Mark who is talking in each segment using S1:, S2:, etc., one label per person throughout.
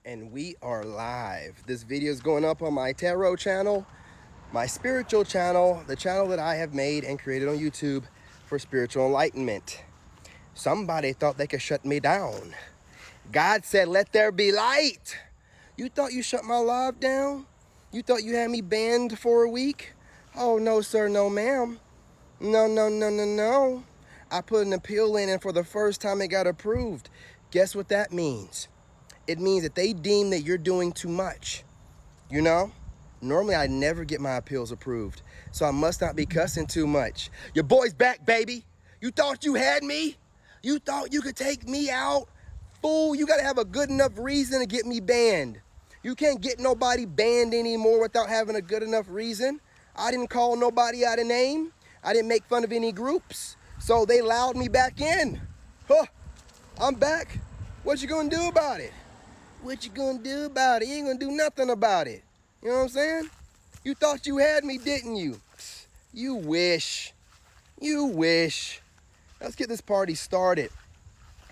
S1: And we are live. This video is going up on my tarot channel, my spiritual channel, the channel that I have made and created on YouTube for spiritual enlightenment. Somebody thought they could shut me down. God said, let there be light. You thought you shut my live down? You thought you had me banned for a week? Oh, no, sir, no, ma'am. No, no, no, no, no. I put an appeal in and for the first time it got approved. Guess what that means? It means that they deem that you're doing too much. You know? Normally, I never get my appeals approved, so I must not be cussing too much. Your boy's back, baby. You thought you had me? You thought you could take me out? Fool, you gotta have a good enough reason to get me banned. You can't get nobody banned anymore without having a good enough reason. I didn't call nobody out of name. I didn't make fun of any groups, so they allowed me back in. Huh, I'm back. What you gonna do about it? What you gonna do about it? You ain't gonna do nothing about it. You know what I'm saying? You thought you had me, didn't you? You wish. You wish. Let's get this party started.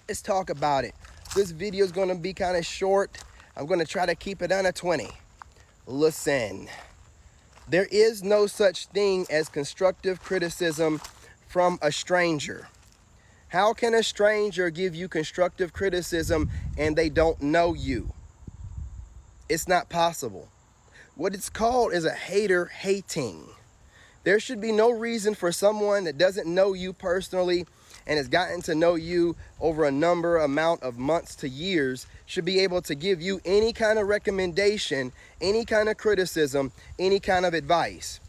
S1: Let's talk about it. This video is gonna be kind of short. I'm gonna try to keep it under 20. Listen, there is no such thing as constructive criticism from a stranger. How can a stranger give you constructive criticism and they don't know you? It's not possible. What it's called is a hater hating. There should be no reason for someone that doesn't know you personally and has gotten to know you over a amount of months to years should be able to give you any kind of recommendation, any kind of criticism, any kind of advice.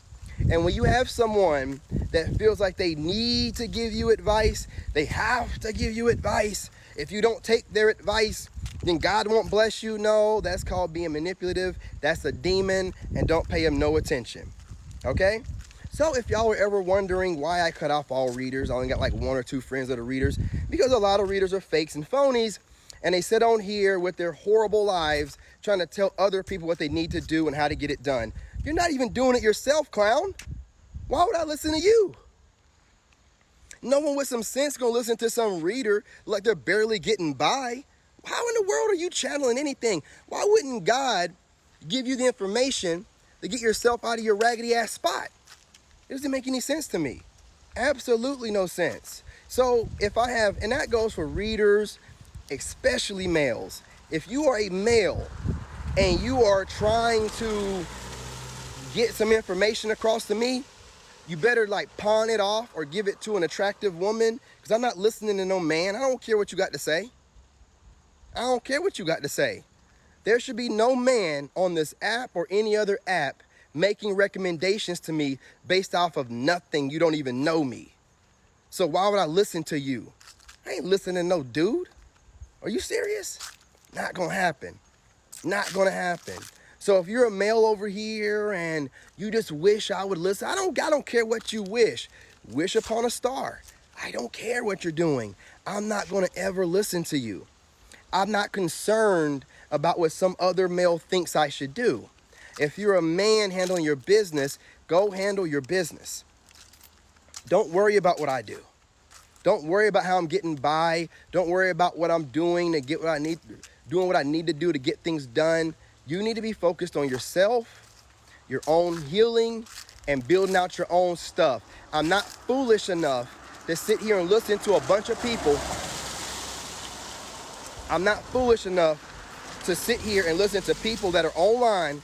S1: And when you have someone that feels like they need to give you advice, they have to give you advice. If you don't take their advice, then God won't bless you. No, that's called being manipulative. That's a demon, and don't pay him no attention. Okay? So if y'all were ever wondering why I cut off all readers, I only got like 1 or 2 friends that are readers, because a lot of readers are fakes and phonies, and they sit on here with their horrible lives trying to tell other people what they need to do and how to get it done. You're not even doing it yourself, clown. Why would I listen to you? No one with some sense gonna listen to some reader like they're barely getting by. How in the world are you channeling anything? Why wouldn't God give you the information to get yourself out of your raggedy ass spot? It doesn't make any sense to me. Absolutely no sense. So if I have, and that goes for readers, especially males. If you are a male and you are trying to get some information across to me, you better like pawn it off or give it to an attractive woman, because I'm not listening to no man. I don't care what you got to say. I don't care what you got to say. There should be no man on this app or any other app making recommendations to me based off of nothing. You don't even know me. So why would I listen to you? I ain't listening to no dude. Are you serious? Not gonna happen. Not gonna happen. So if you're a male over here and you just wish I would listen, I don't care what you wish. Wish upon a star. I don't care what you're doing. I'm not gonna ever listen to you. I'm not concerned about what some other male thinks I should do. If you're a man handling your business, go handle your business. Don't worry about what I do. Don't worry about how I'm getting by. Don't worry about what I'm doing to get what I need, doing what I need to do to get things done. You need to be focused on yourself, your own healing, and building out your own stuff. I'm not foolish enough to sit here and listen to a bunch of people. I'm not foolish enough to sit here and listen to people that are online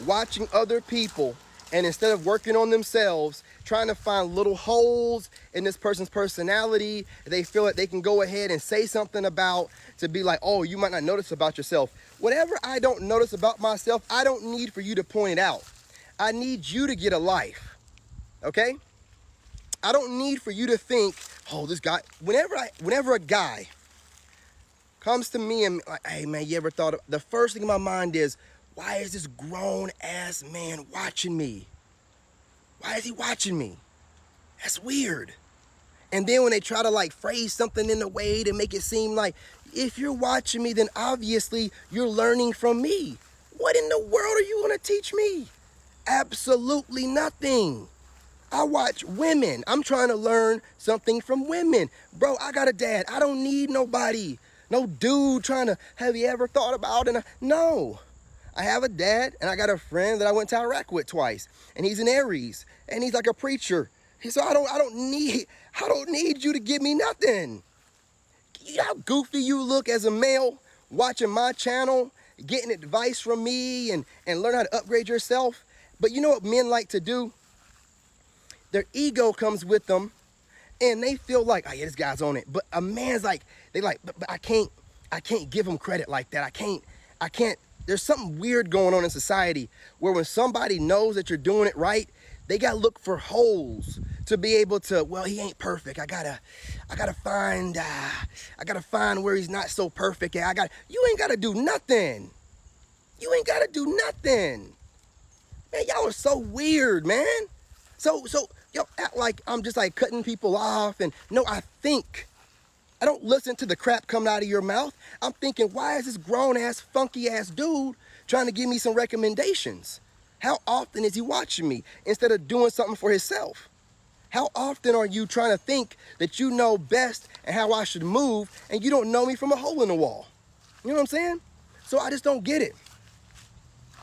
S1: watching other people, and instead of working on themselves, trying to find little holes in this person's personality, they feel like they can go ahead and say something about to be like, oh, you might not notice about yourself. Whatever I don't notice about myself, I don't need for you to point it out. I need you to get a life, okay? I don't need for you to think, oh, this guy, whenever a guy comes to me and like, hey man, you ever thought of, the first thing in my mind is, why is this grown ass man watching me? Why is he watching me? That's weird. And then when they try to like phrase something in a way to make it seem like, if you're watching me, then obviously you're learning from me. What in the world are you gonna teach me? Absolutely nothing. I watch women. I'm trying to learn something from women. Bro, I got a dad. I don't need nobody No dude trying to, have you ever thought about it? No. I have a dad, and I got a friend that I went to Iraq with twice, and he's an Aries, and he's like a preacher. So I don't need you to give me nothing. You know how goofy you look as a male watching my channel, getting advice from me and learn how to upgrade yourself. But you know what men like to do? Their ego comes with them, and they feel like, oh yeah, this guy's on it. But a man's like, but I can't give him credit like that. I can't. There's something weird going on in society where when somebody knows that you're doing it right, they gotta look for holes to be able to, well, he ain't perfect. I gotta find where he's not so perfect. You ain't gotta do nothing. You ain't gotta do nothing. Man, y'all are so weird, man. So y'all act like I'm just like cutting people off, and no, I think. I don't listen to the crap coming out of your mouth. I'm thinking, why is this grown-ass, funky-ass dude trying to give me some recommendations? How often is he watching me instead of doing something for himself? How often are you trying to think that you know best and how I should move, and you don't know me from a hole in the wall? You know what I'm saying? So I just don't get it.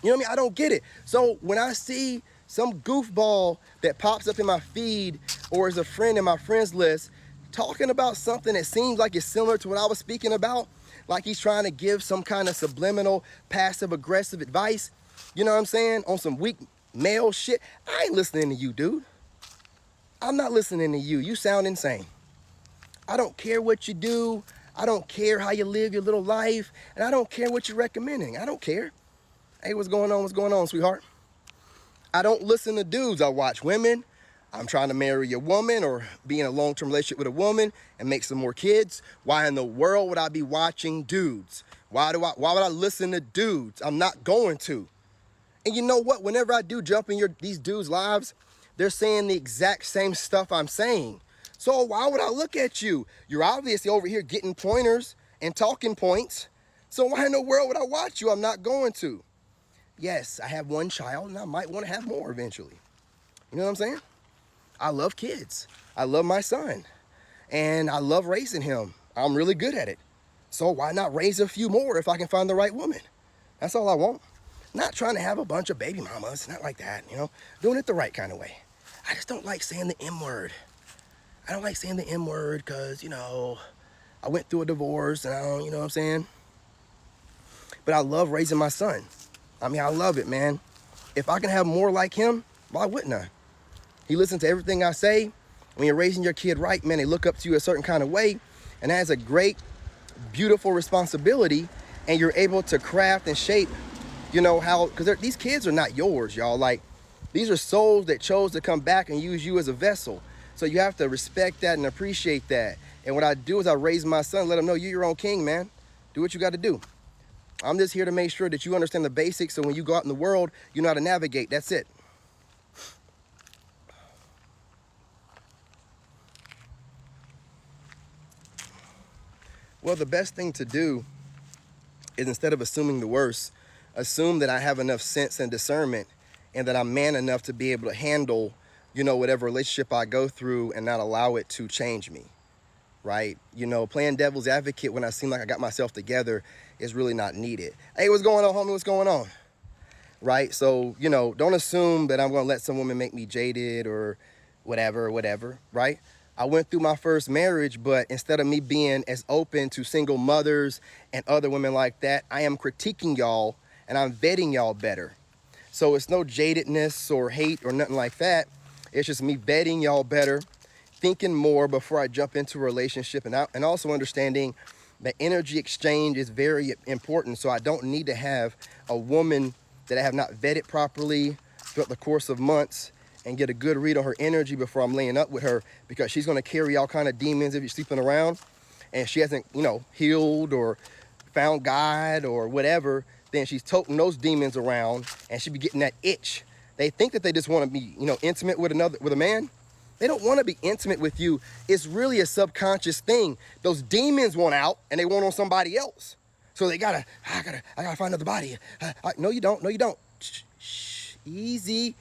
S1: You know what I mean? I don't get it. So when I see some goofball that pops up in my feed or is a friend in my friends list talking about something that seems like it's similar to what I was speaking about, like he's trying to give some kind of subliminal, passive-aggressive advice, you know what I'm saying, on some weak male shit, I ain't listening to you, dude. I'm not listening to you. You sound insane. I don't care what you do. I don't care how you live your little life. And I don't care what you're recommending. I don't care. Hey, what's going on? What's going on, sweetheart? I don't listen to dudes. I watch women. I'm trying to marry a woman or be in a long-term relationship with a woman and make some more kids. Why in the world would I be watching dudes? Why would I listen to dudes? I'm not going to. And you know what? Whenever I do jump in these dudes' lives, they're saying the exact same stuff I'm saying. So why would I look at you? You're obviously over here getting pointers and talking points. So why in the world would I watch you? I'm not going to. Yes, I have one child and I might want to have more eventually. You know what I'm saying? I love kids. I love my son. And I love raising him. I'm really good at it. So why not raise a few more if I can find the right woman? That's all I want. Not trying to have a bunch of baby mamas, not like that, you know, doing it the right kind of way. I just don't like saying the M word. I don't like saying the M word because, you know, I went through a divorce and I don't, you know what I'm saying? But I love raising my son. I mean, I love it, man. If I can have more like him, why wouldn't I? He listens to everything I say. When you're raising your kid right, man, they look up to you a certain kind of way. And that is a great, beautiful responsibility. And you're able to craft and shape, you know, how, because these kids are not yours, y'all. Like, these are souls that chose to come back and use you as a vessel. So you have to respect that and appreciate that. And what I do is I raise my son, let him know you're your own king, man. Do what you got to do. I'm just here to make sure that you understand the basics so when you go out in the world, you know how to navigate. That's it. Well, the best thing to do is instead of assuming the worst, assume that I have enough sense and discernment and that I'm man enough to be able to handle, you know, whatever relationship I go through and not allow it to change me, right? You know, playing devil's advocate when I seem like I got myself together is really not needed. Hey, what's going on, homie? What's going on? Right? So, you know, don't assume that I'm going to let some woman make me jaded or whatever, right? I went through my first marriage, but instead of me being as open to single mothers and other women like that, I am critiquing y'all and I'm vetting y'all better. So it's no jadedness or hate or nothing like that. It's just me vetting y'all better, thinking more before I jump into a relationship, and also understanding that energy exchange is very important. So I don't need to have a woman that I have not vetted properly throughout the course of months and get a good read on her energy before I'm laying up with her, because she's going to carry all kind of demons if you're sleeping around and she hasn't, you know, healed or found God or whatever. Then she's toting those demons around and she be getting that itch. They think that they just want to be, you know, intimate with a man. They don't want to be intimate with you. It's really a subconscious thing. Those demons want out and they want on somebody else. So they I gotta find another body. No, you don't. No, you don't. Shh. Easy.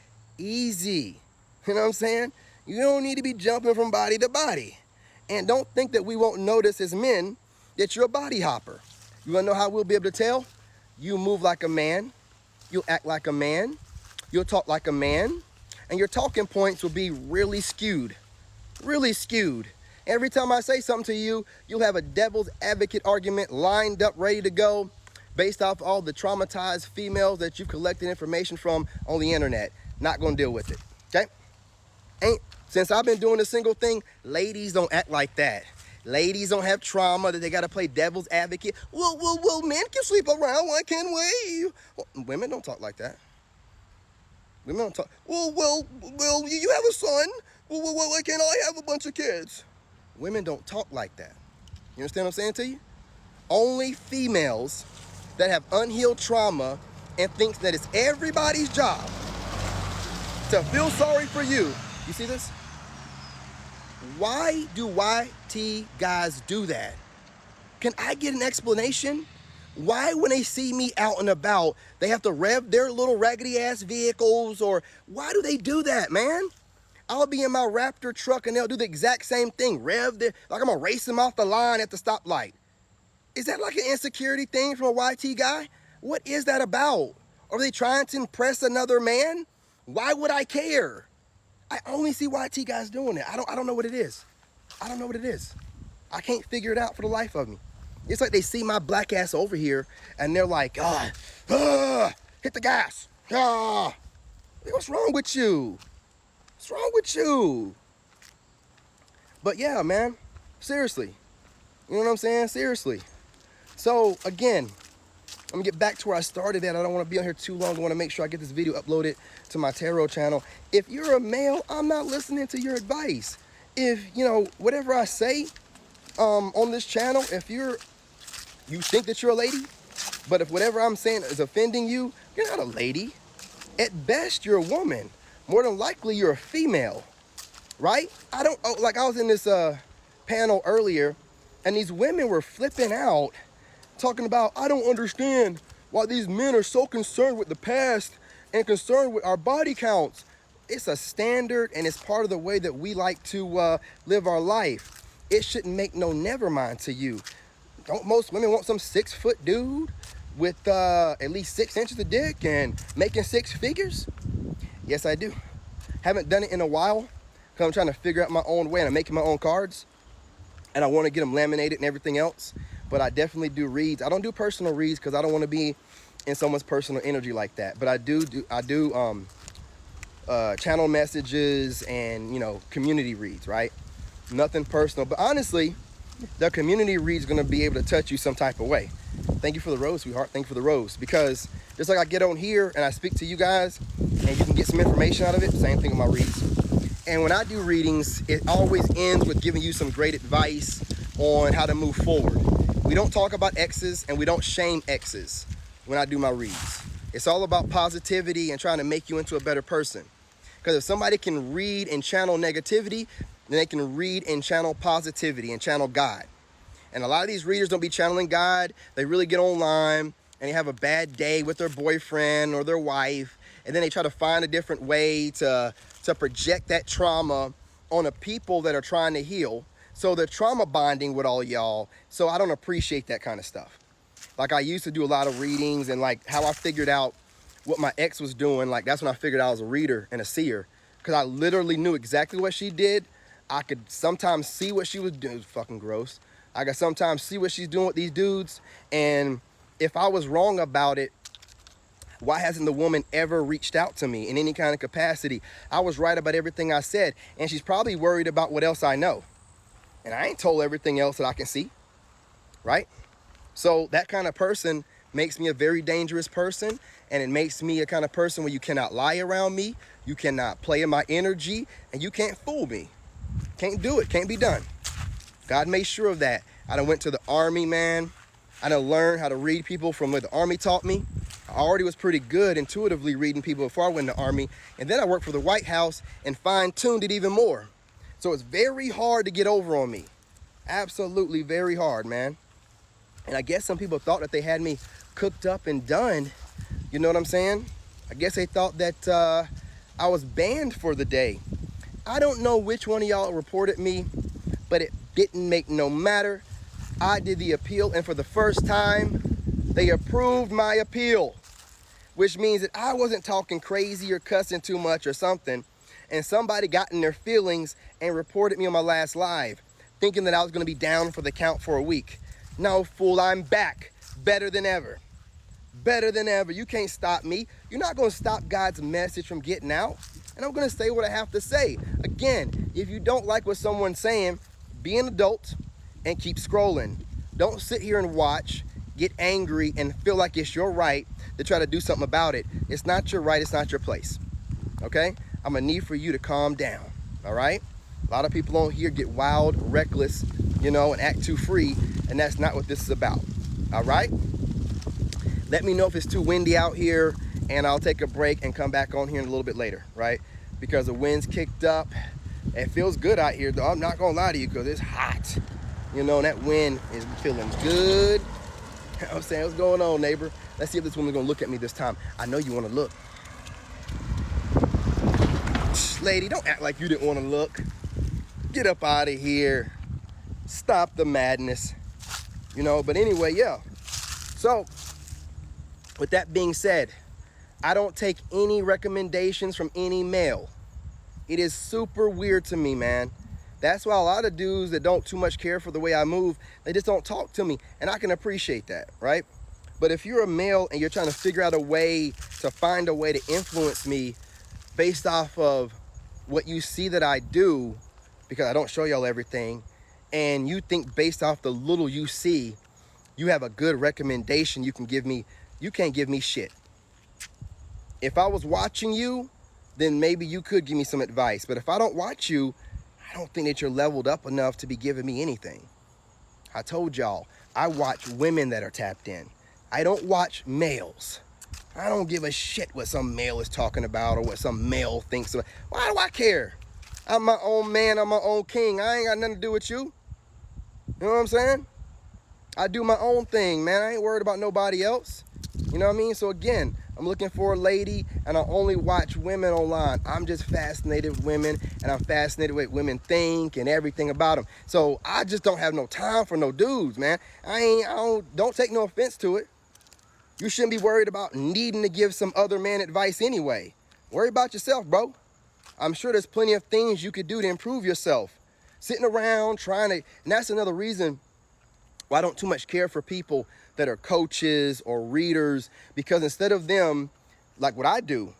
S1: You know what I'm saying? You don't need to be jumping from body to body. And don't think that we won't notice as men that you're a body hopper. You wanna know how we'll be able to tell? You move like a man, you'll act like a man, you'll talk like a man, and your talking points will be really skewed. Really skewed. Every time I say something to you, you'll have a devil's advocate argument lined up, ready to go, based off all the traumatized females that you've collected information from on the internet. Not gonna deal with it, okay? Since I've been doing the single thing, ladies don't act like that. Ladies don't have trauma that they gotta play devil's advocate. Well, men can sleep around, why can't we? Well, women don't talk like that. Women don't talk, well, you have a son. Well, why can't I have a bunch of kids? Women don't talk like that. You understand what I'm saying to you? Only females that have unhealed trauma and thinks that it's everybody's job to feel sorry for you. You see this? Why do YT guys do that? Can I get an explanation? Why, when they see me out and about, they have to rev their little raggedy ass vehicles? Or why do they do that, man? I'll be in my Raptor truck and they'll do the exact same thing. Rev their, like I'm gonna race them off the line at the stoplight. Is that like an insecurity thing from a YT guy? What is that about? Are they trying to impress another man? Why would I care? I only see YT guys doing it. I don't know what it is. I don't know what it is. I can't figure it out for the life of me. It's like they see my black ass over here and they're like, hit the gas. What's wrong with you? What's wrong with you? But yeah, man, seriously. You know what I'm saying? Seriously. So again, I'm gonna get back to where I started at. I don't want to be on here too long. I want to make sure I get this video uploaded to my tarot channel. If you're a male, I'm not listening to your advice. If, you know, whatever I say on this channel, if you think that you're a lady, but if whatever I'm saying is offending you, you're not a lady. At best, you're a woman. More than likely, you're a female, right? I was in this panel earlier, and these women were flipping out, talking about, I don't understand why these men are so concerned with the past and concerned with our body counts. It's a standard, and it's part of the way that we like to live our life. It shouldn't make no never mind to you. Don't most women want some 6-foot dude with at least 6 inches of dick and making 6 figures? Yes, I do. Haven't done it in a while because I'm trying to figure out my own way, and I'm making my own cards, and I want to get them laminated and everything else. But I definitely do reads. I don't do personal reads because I don't want to be in someone's personal energy like that. But I do channel messages and, you know, community reads, right? Nothing personal. But honestly, the community read's going to be able to touch you some type of way. Thank you for the rose, sweetheart. Thank you for the rose. Because just like I get on here and I speak to you guys and you can get some information out of it, same thing with my reads. And when I do readings, it always ends with giving you some great advice on how to move forward. We don't talk about exes and we don't shame exes when I do my reads. It's all about positivity and trying to make you into a better person. Because if somebody can read and channel negativity, then they can read and channel positivity and channel God. And a lot of these readers don't be channeling God. They really get online and they have a bad day with their boyfriend or their wife, and then they try to find a different way to project that trauma on the people that are trying to heal. So they're trauma bonding with all y'all. So I don't appreciate that kind of stuff. Like, I used to do a lot of readings, and like how I figured out what my ex was doing, like that's when I figured out I was a reader and a seer, because I literally knew exactly what she did. I could sometimes see what she was doing. It was fucking gross. I could sometimes see what she's doing with these dudes, and if I was wrong about it, why hasn't the woman ever reached out to me in any kind of capacity? I was right about everything I said, and she's probably worried about what else I know. And I ain't told everything else that I can see, right? So that kind of person makes me a very dangerous person, and it makes me a kind of person where you cannot lie around me, you cannot play in my energy, and you can't fool me. Can't do it, can't be done. God made sure of that. I done went to the army, man. I done learned how to read people from what the army taught me. I already was pretty good intuitively reading people before I went in the army, and then I worked for the White House and fine-tuned it even more. So it's very hard to get over on me. Absolutely very hard, man. And I guess some people thought that they had me cooked up and done. You know what I'm saying? I guess they thought that I was banned for the day. I don't know which one of y'all reported me, but it didn't make no matter. I did the appeal, and for the first time, they approved my appeal, which means that I wasn't talking crazy or cussing too much or something, and somebody got in their feelings and reported me on my last live, thinking that I was going to be down for the count for a week. No, fool, I'm back, better than ever. Better than ever. You can't stop me. You're not going to stop God's message from getting out. And I'm going to say what I have to say. Again, if you don't like what someone's saying, be an adult and keep scrolling. Don't sit here and watch, get angry, and feel like it's your right to try to do something about it. It's not your right. It's not your place. Okay? I'm going to need for you to calm down. All right? A lot of people on here get wild, reckless, and act too free. And that's not what this is about. All right? Let me know if it's too windy out here, and I'll take a break and come back on here in a little bit later, right? Because the wind's kicked up. It feels good out here, though. I'm not going to lie to you, because it's hot. And that wind is feeling good. I'm saying, what's going on, neighbor? Let's see if this woman's going to look at me this time. I know you want to look. Lady, don't act like you didn't want to look. Get up out of here. Stop the madness. But anyway, yeah. So, with that being said, I don't take any recommendations from any male. It is super weird to me, man. That's why a lot of dudes that don't too much care for the way I move, they just don't talk to me. And I can appreciate that, right? But if you're a male and you're trying to figure out a way to find a way to influence me based off of what you see that I do, because I don't show y'all everything, and you think based off the little you see, you have a good recommendation you can give me, you can't give me shit. If I was watching you, then maybe you could give me some advice. But if I don't watch you, I don't think that you're leveled up enough to be giving me anything. I told y'all, I watch women that are tapped in. I don't watch males. I don't give a shit what some male is talking about or what some male thinks about. Why do I care? I'm my own man, I'm my own king. I ain't got nothing to do with you. You know what I'm saying? I do my own thing, man. I ain't worried about nobody else. You know what I mean? So again, I'm looking for a lady, and I only watch women online. I'm just fascinated with women, and I'm fascinated with women think and everything about them. So I just don't have no time for no dudes, man. Don't take no offense to it. You shouldn't be worried about needing to give some other man advice anyway. Worry about yourself, bro. I'm sure there's plenty of things you could do to improve yourself. Sitting around trying to, and that's another reason why I don't too much care for people that are coaches or readers, because instead of them, like what I do,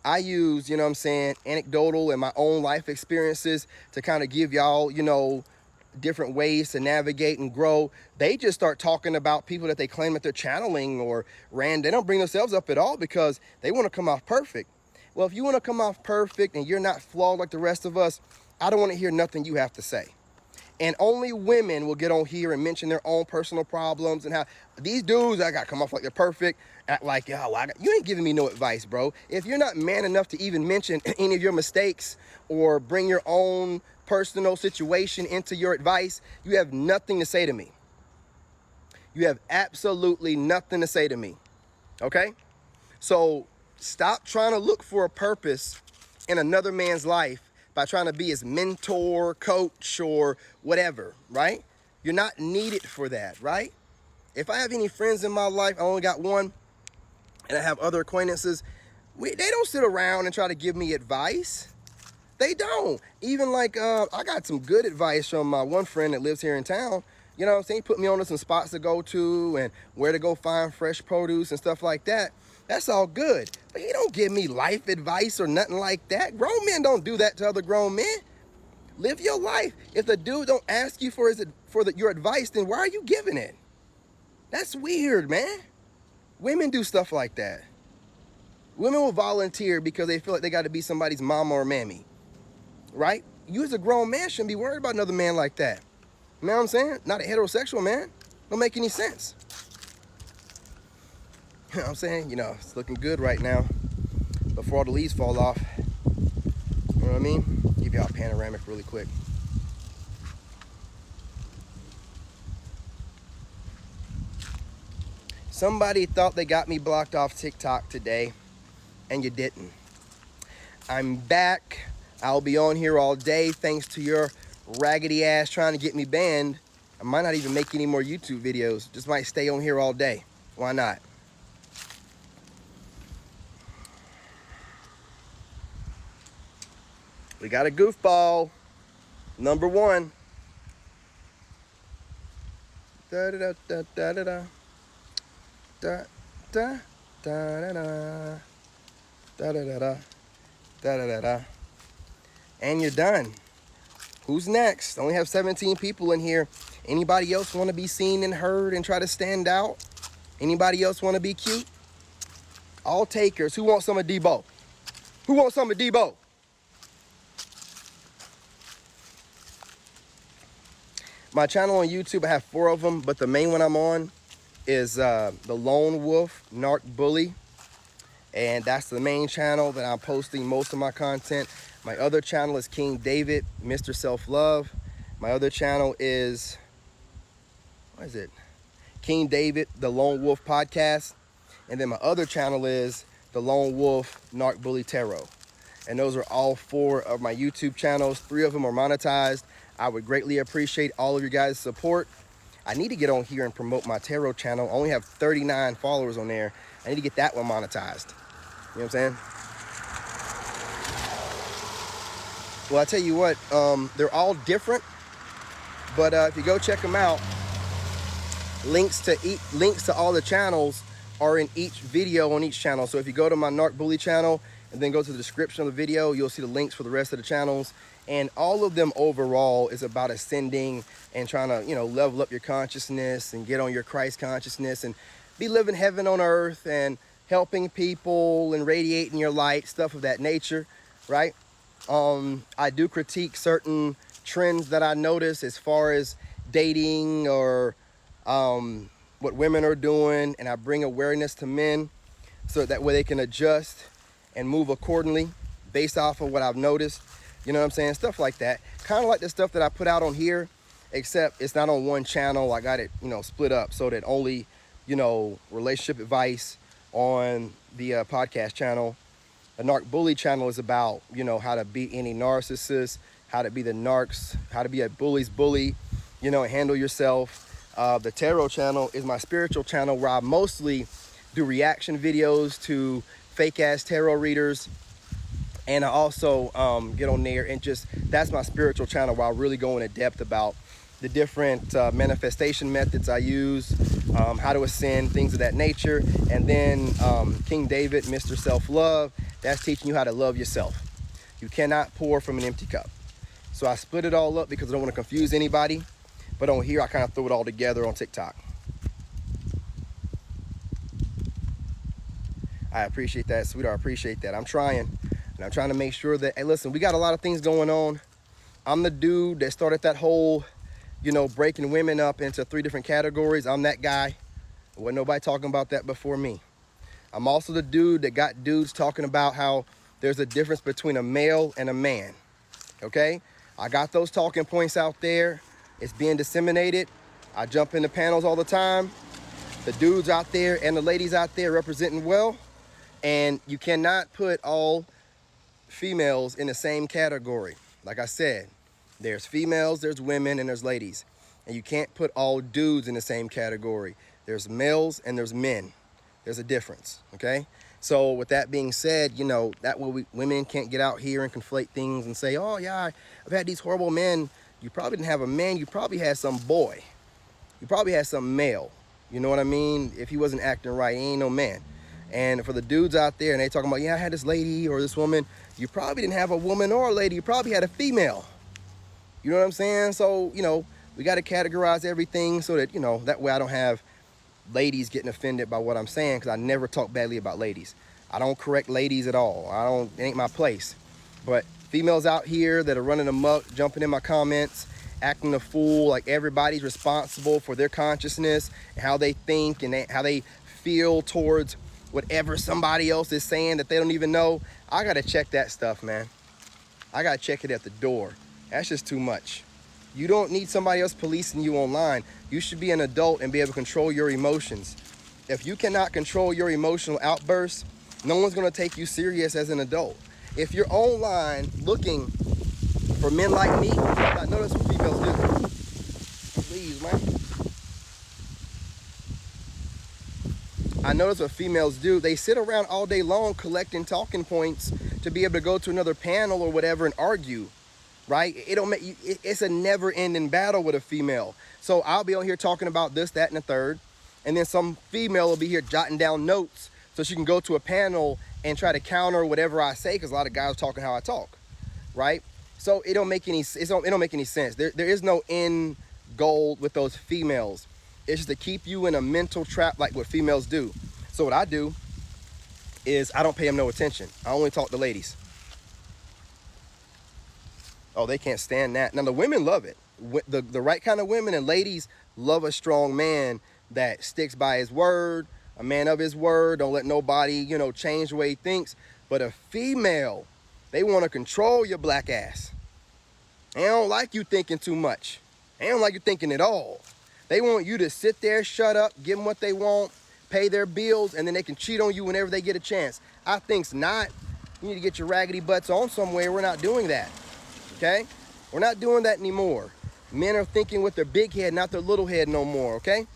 S1: I use, anecdotal and my own life experiences to kind of give y'all, different ways to navigate and grow. They just start talking about people that they claim that they're channeling or they don't bring themselves up at all because they want to come off perfect. Well, if you want to come off perfect and you're not flawed like the rest of us, I don't want to hear nothing you have to say. And only women will get on here and mention their own personal problems and how these dudes, I got to come off like they're perfect, act like, you ain't giving me no advice, bro. If you're not man enough to even mention any of your mistakes or bring your own personal situation into your advice, you have nothing to say to me. You have absolutely nothing to say to me, okay? So stop trying to look for a purpose in another man's life by trying to be his mentor, coach, or whatever, right? You're not needed for that, right? If I have any friends in my life, I only got one, and I have other acquaintances, they don't sit around and try to give me advice. They don't. Even I got some good advice from my one friend that lives here in town. You know what I'm saying? He put me on to some spots to go to and where to go find fresh produce and stuff like that. That's all good. But he don't give me life advice or nothing like that. Grown men don't do that to other grown men. Live your life. If the dude don't ask you for your advice, then why are you giving it? That's weird, man. Women do stuff like that. Women will volunteer because they feel like they got to be somebody's mama or mammy, right? You as a grown man shouldn't be worried about another man like that. You know what I'm saying? Not a heterosexual man. Don't make any sense. You know what I'm saying? It's looking good right now before all the leaves fall off. You know what I mean? Give y'all a panoramic really quick. Somebody thought they got me blocked off TikTok today, and you didn't. I'm back. I'll be on here all day thanks to your raggedy ass trying to get me banned. I might not even make any more YouTube videos. Just might stay on here all day. Why not? We got a goofball. Number 1. Da da da da da da da da da da da da da da da da da da. And you're done. Who's next? I only have 17 people in here. Anybody else want to be seen and heard and try to stand out? Anybody else want to be cute? All takers. Who wants some of Debo? Who wants some of Debo? My channel on YouTube, I have 4 of them, but the main one I'm on is the Lone Wolf Narc Bully. And that's the main channel that I'm posting most of my content. My other channel is King David, Mr. Self-Love. My other channel is, what is it? King David, the Lone Wolf Podcast. And then my other channel is the Lone Wolf Narc Bully Tarot. And those are all 4 of my YouTube channels. 3 of them are monetized. I would greatly appreciate all of your guys' support. I need to get on here and promote my tarot channel. I only have 39 followers on there. I need to get that one monetized. You know what I'm saying? Well, I tell you what, they're all different, but if you go check them out, links to all the channels are in each video on each channel. So if you go to my Narc Bully channel and then go to the description of the video, you'll see the links for the rest of the channels. And all of them overall is about ascending and trying to, level up your consciousness and get on your Christ consciousness and be living heaven on earth and helping people and radiating your light, stuff of that nature, right? I do critique certain trends that I notice as far as dating or what women are doing, and I bring awareness to men so that way they can adjust and move accordingly based off of what I've noticed. You know what I'm saying? Stuff like that. Kind of like the stuff that I put out on here, except it's not on one channel. I got it, split up so that only, relationship advice on the podcast channel. The Narc Bully channel is about, how to beat any narcissist, how to be the narcs, how to be a bully's bully, and handle yourself. The Tarot channel is my spiritual channel where I mostly do reaction videos to fake ass tarot readers. And I also get on there and that's my spiritual channel where I really go into depth about the different manifestation methods I use, how to ascend, things of that nature. And then King David, Mr. Self-Love, that's teaching you how to love yourself. You cannot pour from an empty cup. So I split it all up because I don't want to confuse anybody. But on here, I kind of threw it all together on TikTok. I appreciate that, sweetheart. I appreciate that. I'm trying. And I'm trying to make sure that, hey, listen, we got a lot of things going on. I'm the dude that started that whole, breaking women up into 3 different categories. I'm that guy. There wasn't nobody talking about that before me. I'm also the dude that got dudes talking about how there's a difference between a male and a man. Okay? I got those talking points out there. It's being disseminated. I jump in the panels all the time. The dudes out there and the ladies out there representing well. And you cannot put all females in the same category. Like I said, there's females, there's women, and there's ladies. And you can't put all dudes in the same category. There's males and there's men. There's a difference, okay? So with that being said, that way women can't get out here and conflate things and say, oh yeah, I've had these horrible men. You probably didn't have a man, you probably had some boy. You probably had some male. You know what I mean? If he wasn't acting right, he ain't no man. And for the dudes out there and they talking about, yeah, I had this lady or this woman, you probably didn't have a woman or a lady, you probably had a female. You know what I'm saying? So, we got to categorize everything so that, that way I don't have ladies getting offended by what I'm saying, because I never talk badly about ladies. I don't correct ladies at all. It ain't my place. But females out here that are running amok, jumping in my comments, acting a fool, like everybody's responsible for their consciousness and how they think and how they feel towards whatever somebody else is saying that they don't even know. I got to check that stuff, man. I got to check it at the door. That's just too much. You don't need somebody else policing you online. You should be an adult and be able to control your emotions. If you cannot control your emotional outbursts, no one's going to take you serious as an adult. If you're online looking for men like me, I notice what females do. Please, man. I notice what females do. They sit around all day long collecting talking points to be able to go to another panel or whatever and argue, right? It don't make you, it's a never-ending battle with a female. So I'll be on here talking about this, that, and the third, and then some female will be here jotting down notes so she can go to a panel and try to counter whatever I say, because a lot of guys talking how I talk, right? So it don't make any sense. There is no end goal with those females. It's just to keep you in a mental trap like what females do. So what I do is I don't pay them no attention. I only talk to ladies. Oh, they can't stand that. Now the women love it. The right kind of women and ladies love a strong man that sticks by his word, a man of his word, don't let nobody, you know, change the way he thinks. But a female, they want to control your black ass. They don't like you thinking too much. They don't like you thinking at all. They want you to sit there, shut up, give them what they want, pay their bills, and then they can cheat on you whenever they get a chance. I think's not. You need to get your raggedy butts on somewhere. We're not doing that, okay? We're not doing that anymore. Men are thinking with their big head, not their little head no more, okay?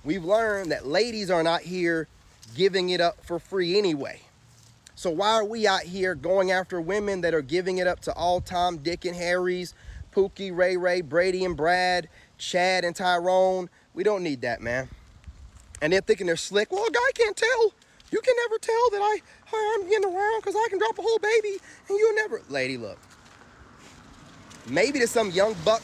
S1: We've learned that ladies are not here giving it up for free anyway. So why are we out here going after women that are giving it up to all Tom, Dick, and Harry's, Pookie, Ray Ray, Brady and Brad, Chad and Tyrone? We don't need that, man. And they're thinking they're slick. Well, a guy can't tell. You can never tell that I'm getting around because I can drop a whole baby and you'll never. Lady, look. Maybe to some young buck,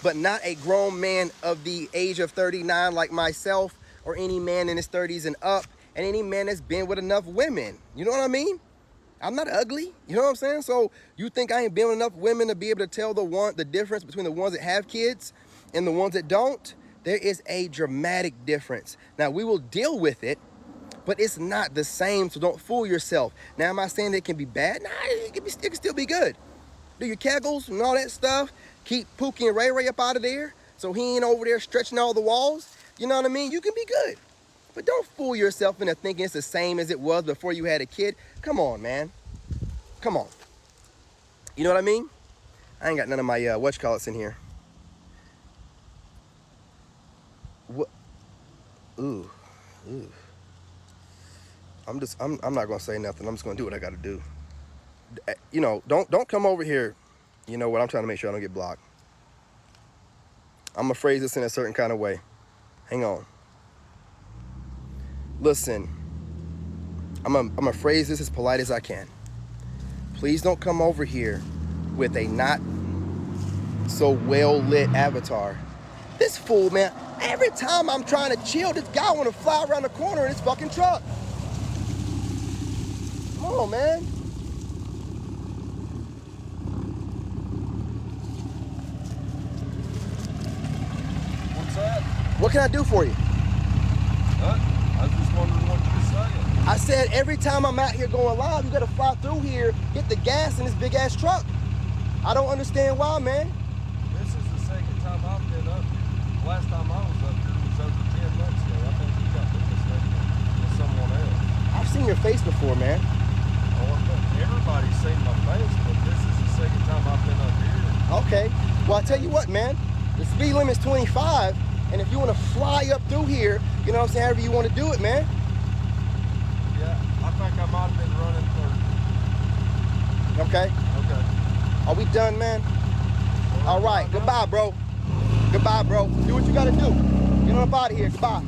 S1: but not a grown man of the age of 39 like myself, or any man in his 30s and up, and any man that's been with enough women. You know what I mean? I'm not ugly. You know what I'm saying? So you think I ain't been with enough women to be able to tell the difference between the ones that have kids and the ones that don't? There is a dramatic difference. Now, we will deal with it, but it's not the same, so don't fool yourself. Now, am I saying it can be bad? Nah, it can still be good. Do your kegels and all that stuff. Keep Pookie and Ray Ray up out of there so he ain't over there stretching all the walls. You know what I mean? You can be good. But don't fool yourself into thinking it's the same as it was before you had a kid. Come on, man. Come on. You know what I mean? I ain't got none of my whatchamacallits in here. What? Ooh. I'm not gonna say nothing. I'm just gonna do what I gotta do. You know, don't come over here. You know what? I'm trying to make sure I don't get blocked. I'm gonna phrase this in a certain kind of way. Hang on. Listen, I'm gonna phrase this as polite as I can. Please don't come over here with a not so well lit avatar. This fool, man, every time I'm trying to chill, this guy wanna fly around the corner in his fucking truck. Come on, man.
S2: What's that?
S1: What can I do for you?
S2: I was just wondering what you were saying.
S1: I said every time I'm out here going live, you gotta fly through here, hit the gas in this big ass truck. I don't understand why, man.
S2: This is the second time I've been up here. Last time I was up here was over 10 months ago. I think you got mistaken with someone else.
S1: I've seen your face before, man.
S2: Everybody's seen my face, but this is the second time I've been up here.
S1: Okay. Well, I tell you what, man. The speed limit's 25, and if you want to fly up through here, you know what I'm saying, however you want to do it, man.
S2: Yeah, I think I might have been running 30.
S1: Okay.
S2: Okay.
S1: Are we done, man? All right. Goodbye, bro. Goodbye, bro. Do what you got to do. Get on up out of here. Goodbye.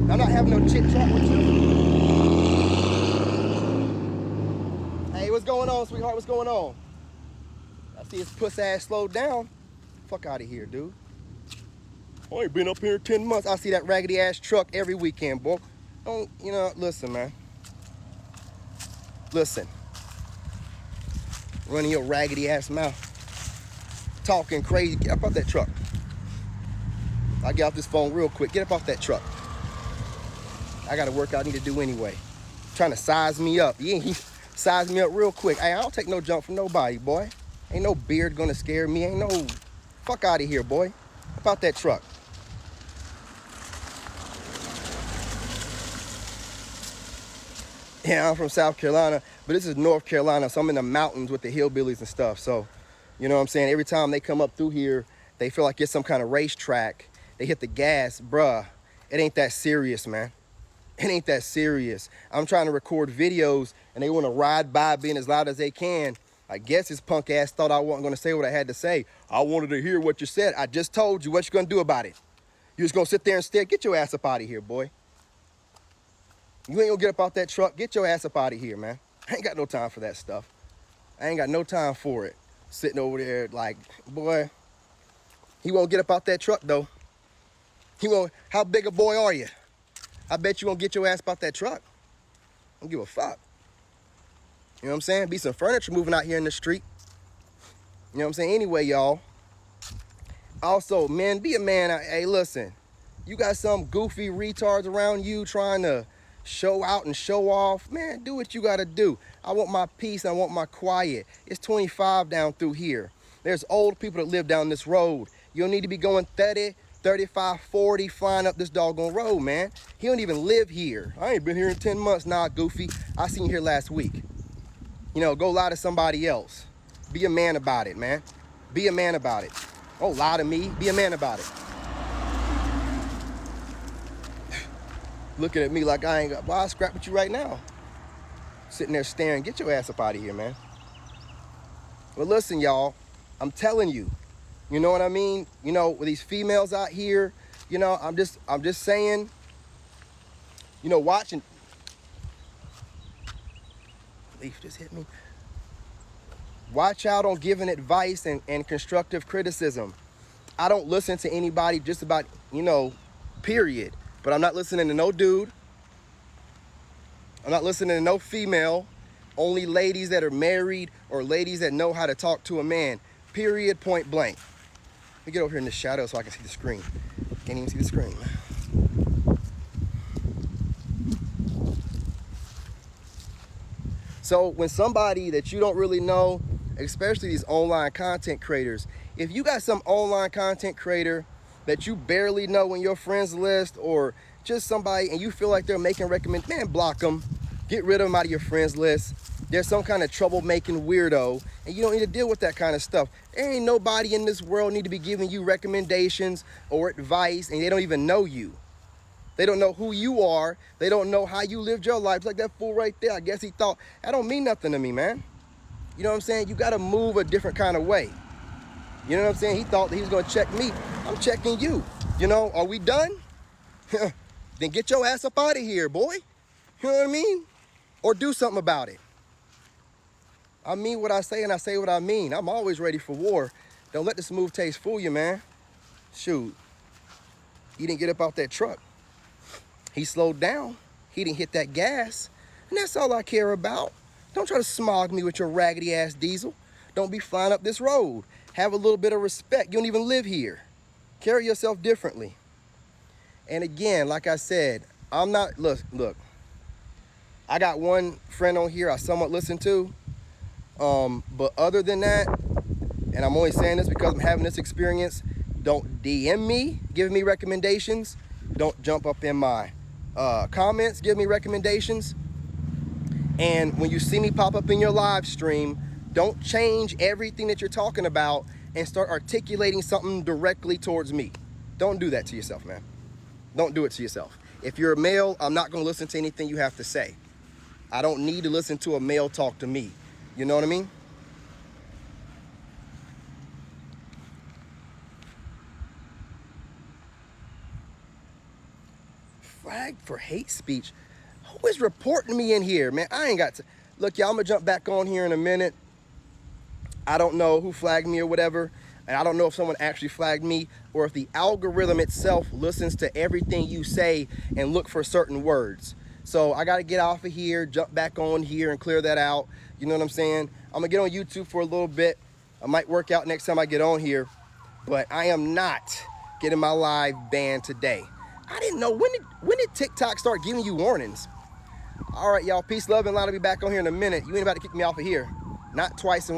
S1: I'm not having no chit chat with you. Hey, what's going on, sweetheart? What's going on? I see his puss ass slowed down. Fuck out of here, dude. I ain't been up here in 10 months. I see that raggedy ass truck every weekend, boy. Don't, you know, listen, man. Listen. Running your raggedy ass mouth. Talking crazy. Get up off that truck. I'll get off this phone real quick. Get up off that truck. I got a workout I need to do anyway. Trying to size me up. Yeah, he sized me up real quick. Hey, I don't take no jump from nobody, boy. Ain't no beard gonna scare me. Ain't no... Fuck out of here, boy. Up out that truck. Yeah, I'm from South Carolina, but this is North Carolina, so I'm in the mountains with the hillbillies and stuff. So, you know what I'm saying? Every time they come up through here, they feel like it's some kind of racetrack. They hit the gas, bruh. It ain't that serious, man. It ain't that serious. I'm trying to record videos and they want to ride by being as loud as they can. I guess his punk ass thought I wasn't going to say what I had to say. I wanted to hear what you said. I just told you. What you going to do about it? You just going to sit there and stare? Get your ass up out of here, boy. You ain't going to get up out that truck. Get your ass up out of here, man. I ain't got no time for that stuff. I ain't got no time for it. Sitting over there like, boy, he won't get up out that truck, though. He won't. How big a boy are you? I bet you won't get your ass about that truck. I don't give a fuck. You know what I'm saying? Be some furniture moving out here in the street. You know what I'm saying? Anyway, y'all. Also, man, be a man. Hey, listen. You got some goofy retards around you trying to show out and show off. Man, do what you got to do. I want my peace. I want my quiet. It's 25 down through here. There's old people that live down this road. You don't need to be going 30, 35, 40 flying up this doggone road, man. He don't even live here. I ain't been here in 10 months. Nah, goofy. I seen you here last week. You know, go lie to somebody else. Be a man about it, man. Be a man about it. Don't lie to me. Be a man about it. Looking at me like I ain't got, well, I'll scrap with you right now. Sitting there staring. Get your ass up out of here, man. Well, listen, y'all. I'm telling you. You know what I mean? You know, with these females out here, you know, I'm just saying, you know, watching. Leaf just hit me. Watch out on giving advice and constructive criticism. I don't listen to anybody just about, you know, period. But I'm not listening to no dude. I'm not listening to no female. Only ladies that are married or ladies that know how to talk to a man. Period, point blank. Let me get over here in the shadow so I can see the screen. Can't even see the screen. So when somebody that you don't really know, especially these online content creators, if you got some online content creator that you barely know in your friends list or just somebody and you feel like they're making recommendations, man, block them. Get rid of them out of your friends list. There's some kind of troublemaking weirdo and you don't need to deal with that kind of stuff. There ain't nobody in this world need to be giving you recommendations or advice and they don't even know you. They don't know who you are. They don't know how you lived your life. It's like that fool right there. I guess he thought, that don't mean nothing to me, man. You know what I'm saying? You got to move a different kind of way. You know what I'm saying? He thought that he was going to check me. I'm checking you. You know, are we done? Then get your ass up out of here, boy. You know what I mean? Or do something about it. I mean what I say and I say what I mean. I'm always ready for war. Don't let the smooth taste fool you, man. Shoot. He didn't get up out that truck. He slowed down. He didn't hit that gas. And that's all I care about. Don't try to smog me with your raggedy ass diesel. Don't be flying up this road. Have a little bit of respect. You don't even live here. Carry yourself differently. And again, like I said, I'm not, look, I got one friend on here I somewhat listen to. But other than that, and I'm only saying this because I'm having this experience, don't DM me, give me recommendations. Don't jump up in my comments, give me recommendations. And when you see me pop up in your live stream, don't change everything that you're talking about and start articulating something directly towards me. Don't do that to yourself, man. Don't do it to yourself. If you're a male, I'm not going to listen to anything you have to say. I don't need to listen to a male talk to me. You know what I mean? Flagged for hate speech. Who is reporting me in here, man? I ain't got to. Look, y'all, I'm going to jump back on here in a minute. I don't know who flagged me or whatever. And I don't know if someone actually flagged me or if the algorithm itself listens to everything you say and look for certain words. So I got to get off of here, jump back on here and clear that out. You know what I'm saying? I'm going to get on YouTube for a little bit. I might work out next time I get on here. But I am not getting my live banned today. I didn't know. When did TikTok start giving you warnings? All right, y'all. Peace, love, and light. I'll be back on here in a minute. You ain't about to kick me off of here. Not twice in